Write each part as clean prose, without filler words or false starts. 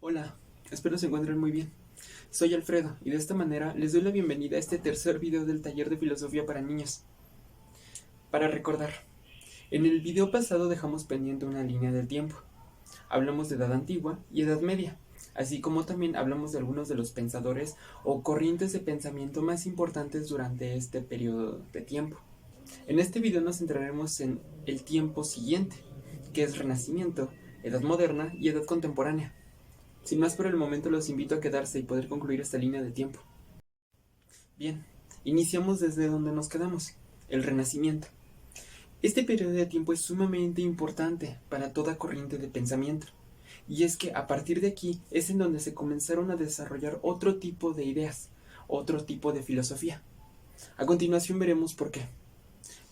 Hola, espero se encuentren muy bien. Soy Alfredo y de esta manera les doy la bienvenida a este tercer video del taller de filosofía para niños. Para recordar, en el video pasado dejamos pendiente una línea del tiempo. Hablamos de Edad Antigua y Edad Media, así como también hablamos de algunos de los pensadores o corrientes de pensamiento más importantes durante este periodo de tiempo. En este video nos centraremos en el tiempo siguiente, que es Renacimiento, Edad Moderna y Edad Contemporánea. Sin más por el momento, los invito a quedarse y poder concluir esta línea de tiempo. Bien, iniciamos desde donde nos quedamos, el Renacimiento. Este periodo de tiempo es sumamente importante para toda corriente de pensamiento, y es que a partir de aquí es en donde se comenzaron a desarrollar otro tipo de ideas, otro tipo de filosofía. A continuación veremos por qué.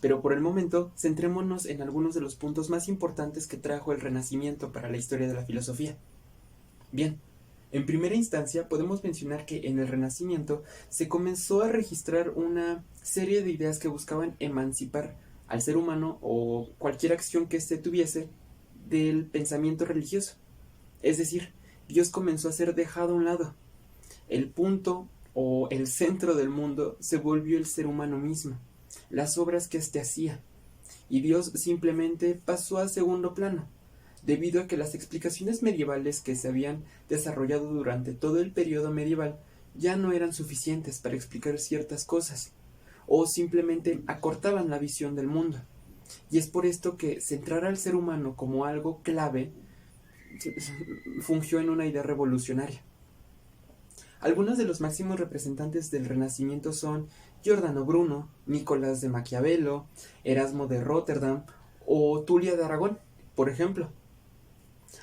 Pero por el momento, centrémonos en algunos de los puntos más importantes que trajo el Renacimiento para la historia de la filosofía. Bien, en primera instancia podemos mencionar que en el Renacimiento se comenzó a registrar una serie de ideas que buscaban emancipar al ser humano o cualquier acción que éste tuviese del pensamiento religioso. Es decir, Dios comenzó a ser dejado a un lado. El punto o el centro del mundo se volvió el ser humano mismo, las obras que éste hacía, y Dios simplemente pasó a segundo plano debido a que las explicaciones medievales que se habían desarrollado durante todo el periodo medieval ya no eran suficientes para explicar ciertas cosas, o simplemente acortaban la visión del mundo. Y es por esto que centrar al ser humano como algo clave fungió en una idea revolucionaria. Algunos de los máximos representantes del Renacimiento son Giordano Bruno, Nicolás de Maquiavelo, Erasmo de Rotterdam o Tulia de Aragón, por ejemplo.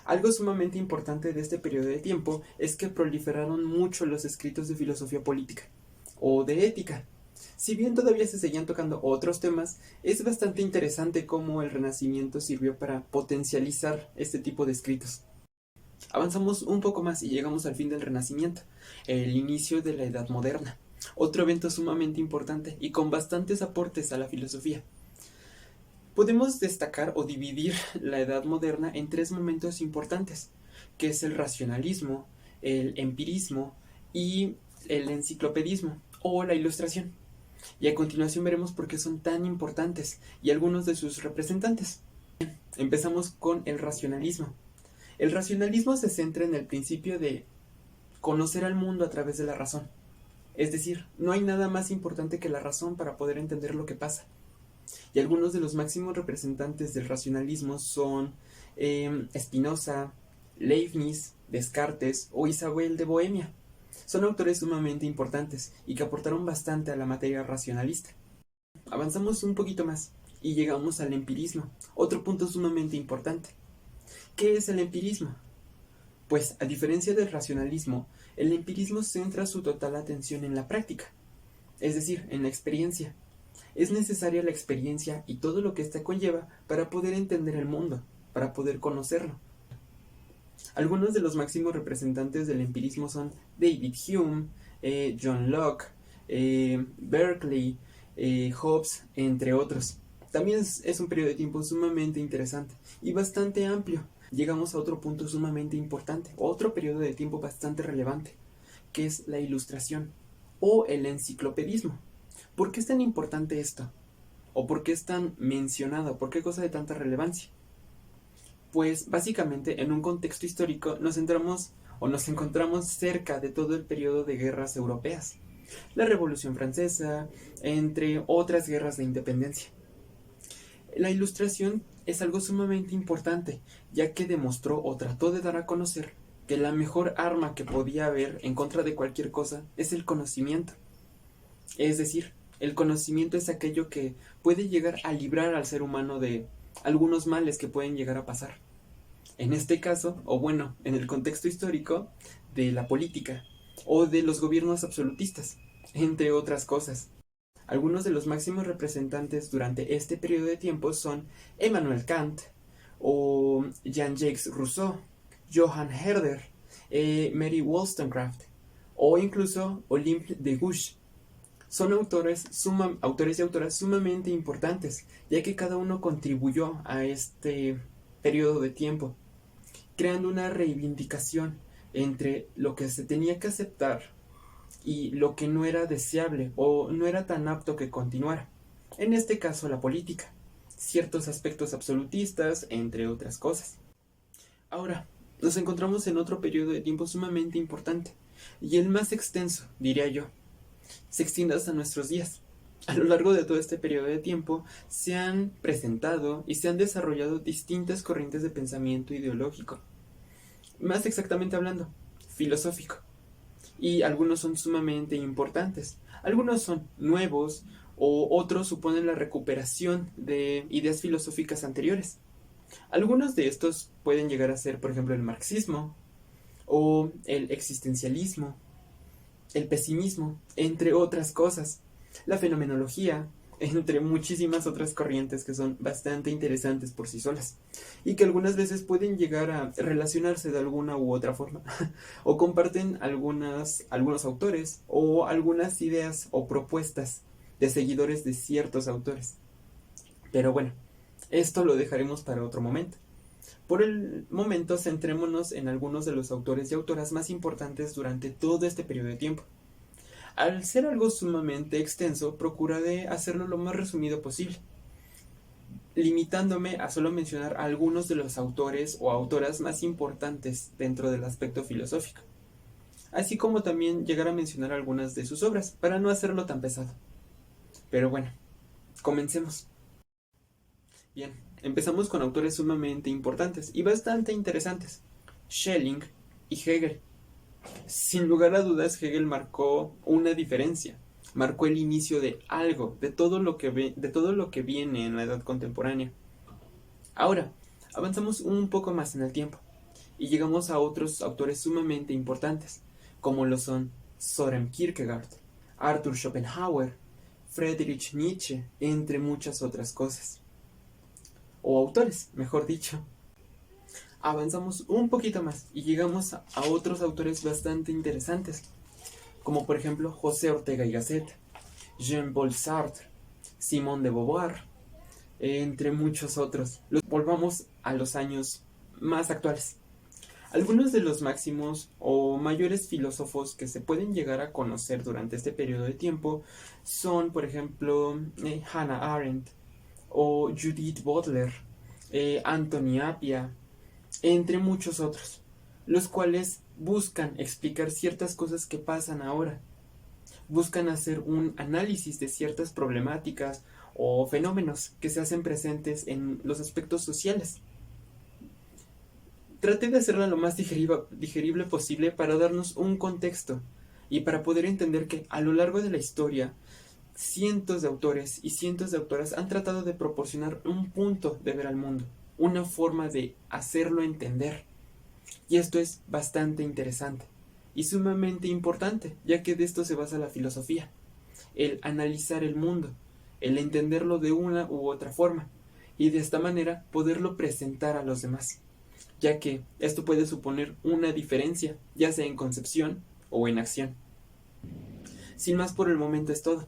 Algo sumamente importante de este periodo de tiempo es que proliferaron mucho los escritos de filosofía política o de ética. Si bien todavía se seguían tocando otros temas, es bastante interesante cómo el Renacimiento sirvió para potencializar este tipo de escritos. Avanzamos un poco más y llegamos al fin del Renacimiento, el inicio de la Edad Moderna, otro evento sumamente importante y con bastantes aportes a la filosofía. Podemos destacar o dividir la Edad Moderna en tres momentos importantes, que es el racionalismo, el empirismo y el enciclopedismo o la ilustración. Y a continuación veremos por qué son tan importantes y algunos de sus representantes. Empezamos con el racionalismo. El racionalismo se centra en el principio de conocer al mundo a través de la razón. Es decir, no hay nada más importante que la razón para poder entender lo que pasa. Y algunos de los máximos representantes del racionalismo son Spinoza, Leibniz, Descartes o Isabel de Bohemia. Son autores sumamente importantes y que aportaron bastante a la materia racionalista. Avanzamos un poquito más y llegamos al empirismo, otro punto sumamente importante. ¿Qué es el empirismo? Pues, a diferencia del racionalismo, el empirismo centra su total atención en la práctica, es decir, en la experiencia. Es necesaria la experiencia y todo lo que ésta conlleva para poder entender el mundo, para poder conocerlo. Algunos de los máximos representantes del empirismo son David Hume, John Locke, Berkeley, Hobbes, entre otros. También es un periodo de tiempo sumamente interesante y bastante amplio. Llegamos a otro punto sumamente importante, otro periodo de tiempo bastante relevante, que es la ilustración o el enciclopedismo. ¿Por qué es tan importante esto? ¿O por qué es tan mencionado? ¿Por qué cosa de tanta relevancia? Pues básicamente en un contexto histórico nos centramos o nos encontramos cerca de todo el periodo de guerras europeas, la Revolución Francesa, entre otras guerras de independencia. La ilustración es algo sumamente importante, ya que demostró o trató de dar a conocer que la mejor arma que podía haber en contra de cualquier cosa es el conocimiento. Es decir, el conocimiento es aquello que puede llegar a librar al ser humano de algunos males que pueden llegar a pasar. En este caso, o bueno, en el contexto histórico, de la política o de los gobiernos absolutistas, entre otras cosas. Algunos de los máximos representantes durante este periodo de tiempo son Emmanuel Kant o Jean-Jacques Rousseau, Johann Herder, Mary Wollstonecraft o incluso Olympe de Gouges. Son autores y autoras sumamente importantes, ya que cada uno contribuyó a este periodo de tiempo, creando una reivindicación entre lo que se tenía que aceptar y lo que no era deseable o no era tan apto que continuara. En este caso, la política, ciertos aspectos absolutistas, entre otras cosas. Ahora, nos encontramos en otro periodo de tiempo sumamente importante, y el más extenso, diría yo. Se extiende hasta nuestros días. A lo largo de todo este periodo de tiempo se han presentado y se han desarrollado distintas corrientes de pensamiento ideológico. Más exactamente hablando, filosófico. Y algunos son sumamente importantes. Algunos son nuevos o otros suponen la recuperación de ideas filosóficas anteriores. Algunos de estos pueden llegar a ser, por ejemplo, el marxismo o el existencialismo, el pesimismo, entre otras cosas, la fenomenología, entre muchísimas otras corrientes que son bastante interesantes por sí solas y que algunas veces pueden llegar a relacionarse de alguna u otra forma o comparten algunos autores o algunas ideas o propuestas de seguidores de ciertos autores. Pero bueno, esto lo dejaremos para otro momento. Por el momento, centrémonos en algunos de los autores y autoras más importantes durante todo este periodo de tiempo. Al ser algo sumamente extenso, procuraré hacerlo lo más resumido posible, limitándome a solo mencionar algunos de los autores o autoras más importantes dentro del aspecto filosófico, así como también llegar a mencionar algunas de sus obras, para no hacerlo tan pesado. Pero bueno, comencemos. Bien, empezamos con autores sumamente importantes y bastante interesantes: Schelling y Hegel. Sin lugar a dudas, Hegel marcó una diferencia, marcó el inicio de algo, de todo lo que viene en la edad contemporánea. Ahora, avanzamos un poco más en el tiempo y llegamos a otros autores sumamente importantes, como lo son Søren Kierkegaard, Arthur Schopenhauer, Friedrich Nietzsche, entre muchas otras cosas. O autores, mejor dicho. Avanzamos un poquito más y llegamos a otros autores bastante interesantes, como por ejemplo José Ortega y Gasset, Jean-Paul Sartre, Simone de Beauvoir, entre muchos otros. Volvamos a los años más actuales. Algunos de los máximos o mayores filósofos que se pueden llegar a conocer durante este periodo de tiempo son, por ejemplo, Hannah Arendt o Judith Butler, Anthony Appiah, entre muchos otros, los cuales buscan explicar ciertas cosas que pasan ahora, buscan hacer un análisis de ciertas problemáticas o fenómenos que se hacen presentes en los aspectos sociales. Traté de hacerla lo más digerible posible para darnos un contexto y para poder entender que a lo largo de la historia cientos de autores y cientos de autoras han tratado de proporcionar un punto de ver al mundo, una forma de hacerlo entender. Y esto es bastante interesante y sumamente importante, ya que de esto se basa la filosofía: el analizar el mundo, el entenderlo de una u otra forma, y de esta manera poderlo presentar a los demás, ya que esto puede suponer una diferencia, ya sea en concepción o en acción. Sin más por el momento es todo.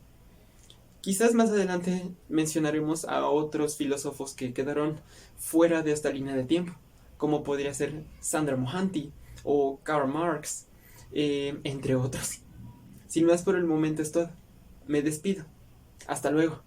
Quizás más adelante mencionaremos a otros filósofos que quedaron fuera de esta línea de tiempo, como podría ser Sandra Mohanty o Karl Marx, entre otros. Sin más por el momento es todo. Me despido. Hasta luego.